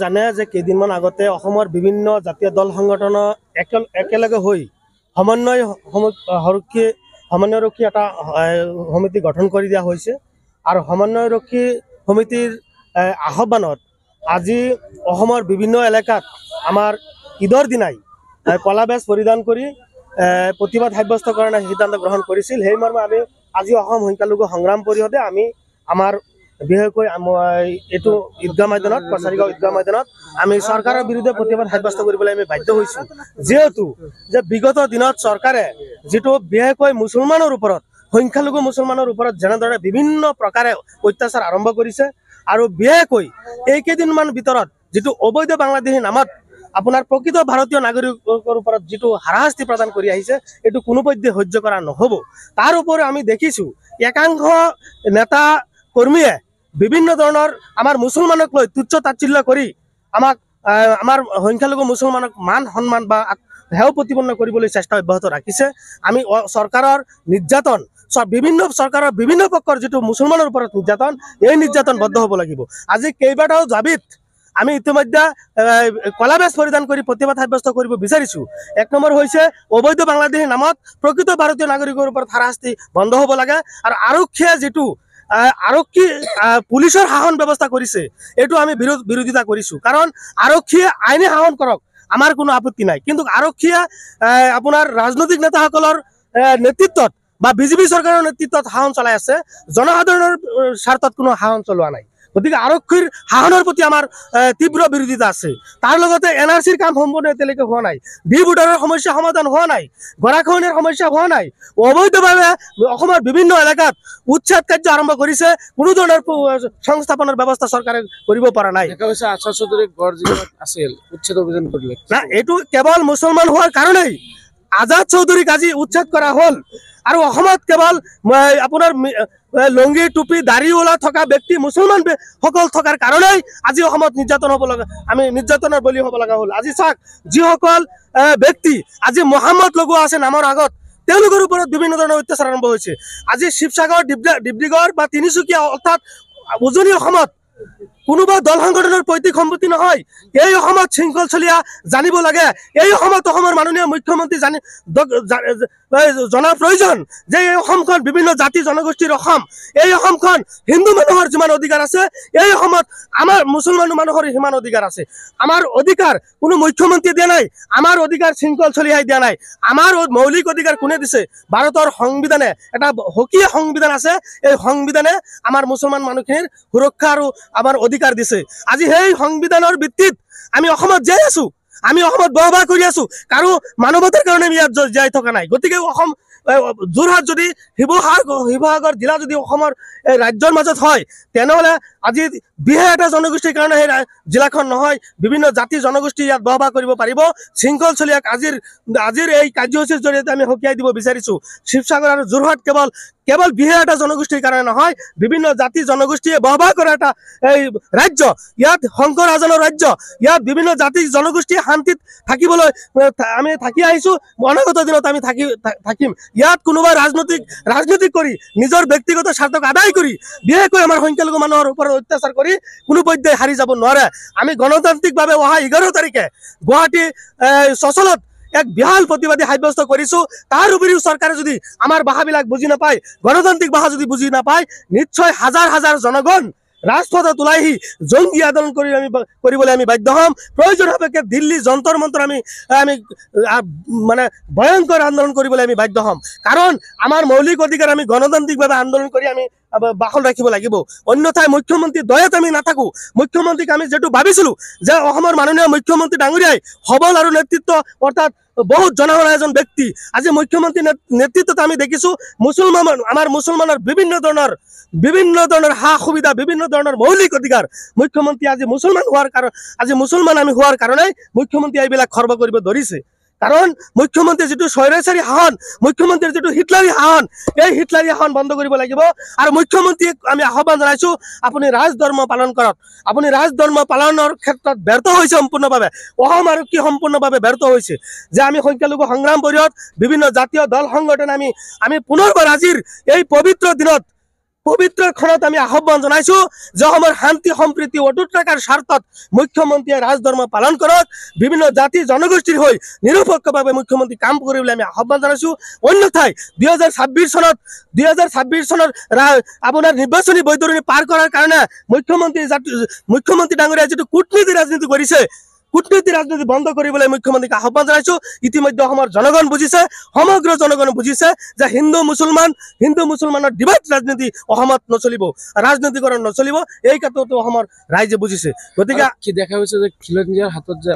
জানে যে কেইদিনমান আগতে অসমৰ বিভিন্ন জাতীয় দল সংগঠন একেলগে হৈ সমন্বয়ৰক্ষী এটা সমিতি গঠন কৰি দিয়া হৈছে আৰু সমন্বয়ৰক্ষী সমিতিৰ আহ্বানত আজি অসমৰ বিভিন্ন এলেকাত আমাৰ ঈদৰ দিনাই কলা বেজ পৰিধান কৰি প্ৰতিবাদ সাব্যস্ত কৰাৰ সিদ্ধান্ত গ্ৰহণ কৰিছিল। সেই মৰ্মে আমি আজি অসম সংখ্যালঘু সংগ্ৰাম পৰিষদে আমি আমাৰ বিশেষকৈ এইটো ঈদগাহ ময়দানত কছাৰীগাঁও ঈদগাহ ময়দানত আমি চৰকাৰৰ বিৰুদ্ধে প্ৰতিবাদ সাব্যস্ত কৰিবলৈ আমি বাধ্য হৈছোঁ, যিহেতু যে বিগত দিনত চৰকাৰে যিটো বিশেষকৈ মুছলমানৰ ওপৰত সংখ্যালঘু মুছলমানৰ ওপৰত যেনেদৰে বিভিন্ন প্ৰকাৰে অত্যাচাৰ আৰম্ভ কৰিছে আৰু বিশেষকৈ এইকেইদিনমান ভিতৰত যিটো অবৈধ বাংলাদেশী নামত আপোনাৰ প্ৰকৃত ভাৰতীয় নাগৰিকৰ ওপৰত যিটো হাৰাশাস্তি প্ৰদান কৰি আহিছে এইটো কোনোপধ্যে সহ্য কৰা নহ'ব। তাৰ উপৰিও আমি দেখিছোঁ একাংশ নেতা কৰ্মীয়ে বিভিন্ন ধৰণৰ আমাৰ মুছলমানক লৈ তুচ্ছ তাচ্ছিল্য কৰি আমাৰ সংখ্যালঘু মুছলমানক মান সন্মান বা হেয় প্ৰতিপন্ন কৰিবলৈ চেষ্টা অব্যাহত ৰাখিছে। আমি চৰকাৰৰ নিৰ্যাতন চৰকাৰৰ বিভিন্ন পক্ষৰ যিটো মুছলমানৰ ওপৰত নিৰ্যাতন এই নিৰ্যাতন বন্ধ হ'ব লাগিব। আজি কেইবাটাও জাবিত আমি ইতিমধ্যে কলা বেজ পৰিধান কৰি প্ৰতিবাদ সাব্যস্ত কৰিব বিচাৰিছোঁ। এক নম্বৰ হৈছে অবৈধ বাংলাদেশী নামত প্ৰকৃত ভাৰতীয় নাগৰিকৰ ওপৰত হাৰাশাস্তি বন্ধ হ'ব লাগে আৰু আৰক্ষীয়ে যিটো পুলিচৰ শাসন ব্যৱস্থা কৰিছে এইটো আমি বিৰোধিতা কৰিছোঁ। কাৰণ আৰক্ষীয়ে আইনী শাসন কৰক, আমাৰ কোনো আপত্তি নাই, কিন্তু আৰক্ষীয়ে আপোনাৰ ৰাজনৈতিক নেতাসকলৰ নেতৃত্বত বা বিজেপি চৰকাৰৰ নেতৃত্বত শাসন চলাই আছে, জনসাধাৰণৰ স্বাৰ্থত কোনো শাসন চলোৱা নাই। গতিকে আৰক্ষীৰ শাসনৰ প্ৰতি আমাৰ তীব্ৰ বিৰোধিতা আছে। তাৰ লগতে NRCৰ কাম সম্পূৰ্ণ এতিয়ালৈকে হোৱা নাই, ডি ভোটাৰৰ সমস্যা সমাধান হোৱা নাই, গৰাখহনীয়াৰ সমস্যা হোৱা নাই, অবৈধভাৱে অসমৰ বিভিন্ন এলেকাত উচ্ছেদ কাৰ্য আৰম্ভ কৰিছে, কোনো ধৰণৰ সংস্থাপনৰ ব্যৱস্থা চৰকাৰে কৰিব পৰা নাই। আচাৰ চৌধুৰী গড় জিলাত আছিল উচ্ছেদ অভিযান কৰিলে না, এইটো কেৱল মুছলমান হোৱাৰ কাৰণেই আজাদ চৌধুৰীক আজি উচ্ছেদ কৰা হ'ল আৰু অসমত কেৱল আপোনাৰ লুংগি টুপি দাড়িওলা থকা ব্যক্তি মুছলমান সকল থকাৰ কাৰণেই আজি অসমত নিৰ্যাতন হ'ব লগা, আমি নিৰ্যাতনৰ বলি হ'ব লগা হ'ল। আজি চাওক যিসকল ব্যক্তি আজি মহম্মদ লগোৱা আছে নামৰ আগত তেওঁলোকৰ ওপৰত বিভিন্ন ধৰণৰ অত্যাচাৰ আৰম্ভ হৈছে। আজি শিৱসাগৰ ডিব্ৰুগড় বা তিনিচুকীয়া অৰ্থাৎ উজনি অসমত কোনোবা দল সংগঠনৰ পৈতৃক সম্পত্তি নহয়। এই অসমত শৃংখল চলিয়া জানিব লাগে, এই অসমত অসমৰ মাননীয় মুখ্যমন্ত্ৰী জনা প্ৰয়োজন যে এই অসমখন বিভিন্ন জাতি জনগোষ্ঠীৰ অসম, এই অসমখন হিন্দু মানুহৰ যিমান অধিকাৰ আছে এই অসমত আমাৰ মুছলমান মানুহৰ সিমান অধিকাৰ আছে। আমাৰ অধিকাৰ কোনো মুখ্যমন্ত্ৰীয়ে দিয়া নাই, আমাৰ অধিকাৰ শৃংখল চলিয়াই দিয়া নাই। আমাৰ মৌলিক অধিকাৰ কোনে দিছে? ভাৰতৰ সংবিধানে এটা সকিয়া সংবিধান আছে, এই সংবিধানে আমাৰ মুছলমান মানুহখিনিৰ সুৰক্ষা আৰু আমাৰ অধিকাৰ দিছে। আজি সেই সংবিধানৰ ভিত্তিত আমি অসমত জীয়াই আছো, আমি অসমত বসবাস কৰি আছো, কাৰো মানৱতাৰ কাৰণে আমি ইয়াত জীয়াই থকা নাই। গতিকে অসম যোৰহাট যদি শিৱসাগৰ জিলা যদি অসমৰ ৰাজ্যৰ মাজত হয় তেনেহ'লে আজি বিশেষ এটা জনগোষ্ঠীৰ কাৰণে সেই জিলাখন নহয়, বিভিন্ন জাতি জনগোষ্ঠী ইয়াত বসবাস কৰিব পাৰিব। শৃংখল চলিয়াক আজিৰ এই কাৰ্যসূচীৰ জৰিয়তে আমি সকীয়াই দিব বিচাৰিছোঁ। শিৱসাগৰ আৰু যোৰহাট কেৱল বিশেষ এটা জনগোষ্ঠীৰ কাৰণে নহয়, বিভিন্ন জাতি জনগোষ্ঠীয়ে বসবাস কৰা এটা এই ৰাজ্য, ইয়াত শংকৰ ৰাজনৰ ৰাজ্য, ইয়াত বিভিন্ন জাতি জনগোষ্ঠীয়ে শান্তিত থাকিবলৈ আমি থাকি আহিছোঁ, অনাগত দিনত আমি থাকিম। ইয়াত কোনোবাই ৰাজনীতি কৰি নিজৰ ব্যক্তিগত স্বাৰ্থক আদায় কৰি বিশেষকৈ আমাৰ সংখ্যালঘু মানুহৰ ওপৰত অত্যাচাৰ কৰি কোনোপধ্যে হাৰি যাব নোৱাৰে। আমি গণতান্ত্ৰিকভাৱে অহা 11 তাৰিখে গুৱাহাটী চচলত এক বিশাল প্ৰতিবাদী সাব্যস্ত কৰিছোঁ। তাৰ উপৰিও চৰকাৰে যদি আমাৰ ভাষাবিলাক বুজি নাপায়, গণতান্ত্ৰিক ভাষা যদি বুজি নাপায়, নিশ্চয় হাজাৰ হাজাৰ জনগণ ৰাজপথত ওলাই আহি জংগী আন্দোলন কৰিবলৈ আমি বাধ্য হ'ম। প্ৰয়োজন সাপেক্ষে দিল্লী যন্তৰ মন্তৰ আমি মানে ভয়ংকৰ আন্দোলন কৰিবলৈ আমি বাধ্য হ'ম। কাৰণ আমাৰ মৌলিক অধিকাৰ আমি গণতান্ত্ৰিকভাৱে আন্দোলন কৰি আমি বাখল ৰাখিব লাগিব, অন্যথাই মুখ্যমন্ত্ৰীৰ দয়াত আমি নাথাকোঁ। মুখ্যমন্ত্ৰীক আমি যিটো ভাবিছিলোঁ যে অসমৰ মাননীয় মুখ্যমন্ত্ৰী ডাঙৰীয়াই সবল আৰু নেতৃত্ব অৰ্থাৎ বহুত জনগণৰ এজন ব্যক্তি, আজি মুখ্যমন্ত্ৰীৰ নেতৃত্বত আমি দেখিছোঁ আমাৰ মুছলমানৰ বিভিন্ন ধৰণৰ সা সুবিধা, বিভিন্ন ধৰণৰ মৌলিক অধিকাৰ মুখ্যমন্ত্ৰী আজি মুছলমান আমি হোৱাৰ কাৰণে মুখ্যমন্ত্ৰী এইবিলাক খৰ্ব কৰিব ধৰিছে। কাৰণ মুখ্যমন্ত্ৰীৰ যিটো স্বৈৰাচাৰী শাসন, মুখ্যমন্ত্ৰীৰ যিটো হিটলাৰী শাসন, এই হিটলাৰী শাসন বন্ধ কৰিব লাগিব। আৰু মুখ্যমন্ত্ৰীক আমি আহ্বান জনাইছোঁ, আপুনি ৰাজধৰ্ম পালন কৰক। আপুনি ৰাজধৰ্ম পালনৰ ক্ষেত্ৰত ব্যৰ্থ হৈছে সম্পূৰ্ণভাৱে, অসম আৰক্ষী সম্পূৰ্ণভাৱে ব্যৰ্থ হৈছে। যে আমি সংখ্যালঘু সংগ্ৰাম পৰিষদ বিভিন্ন জাতীয় দল সংগঠন আমি পুনৰবাৰ আজিৰ এই পবিত্ৰ দিনত পবিত্ৰ ক্ষণত আমি আহ্বান জনাইছো যে অসমৰ শান্তি সম্প্ৰীতি অটুট ৰখাৰ স্বাৰ্থত মুখ্যমন্ত্ৰীয়ে ৰাজধৰ্ম পালন কৰক, বিভিন্ন জাতি জনগোষ্ঠীৰ হৈ নিৰপেক্ষভাৱে মুখ্যমন্ত্ৰী কাম কৰিবলৈ আমি আহ্বান জনাইছো। অন্যথায় 2026 চনৰ আপোনাৰ নিৰ্বাচনী বৈতৰণি পাৰ কৰাৰ কাৰণে মুখ্যমন্ত্ৰী ডাঙৰীয়া যিটো কূটনীতি ৰাজনীতি কৰিছে, কূটনীতি ৰাজনীতি বন্ধ কৰিবলৈ মুখ্যমন্ত্ৰীক আহ্বান জনাইছো। ইতিমধ্যে অসমৰ জনগণ বুজিছে, সমগ্ৰ জনগণ বুজিছে যে হিন্দু মুছলমানৰ ডিভাইড ৰাজনীতি অসমত নচলিব, ৰাজনীতিকৰণ নচলিব। এই ক্ষেত্ৰতো অসমৰ ৰাইজে বুজিছে। গতিকে কি দেখা গৈছে যে খিলঞ্জীয়াৰ হাতত যে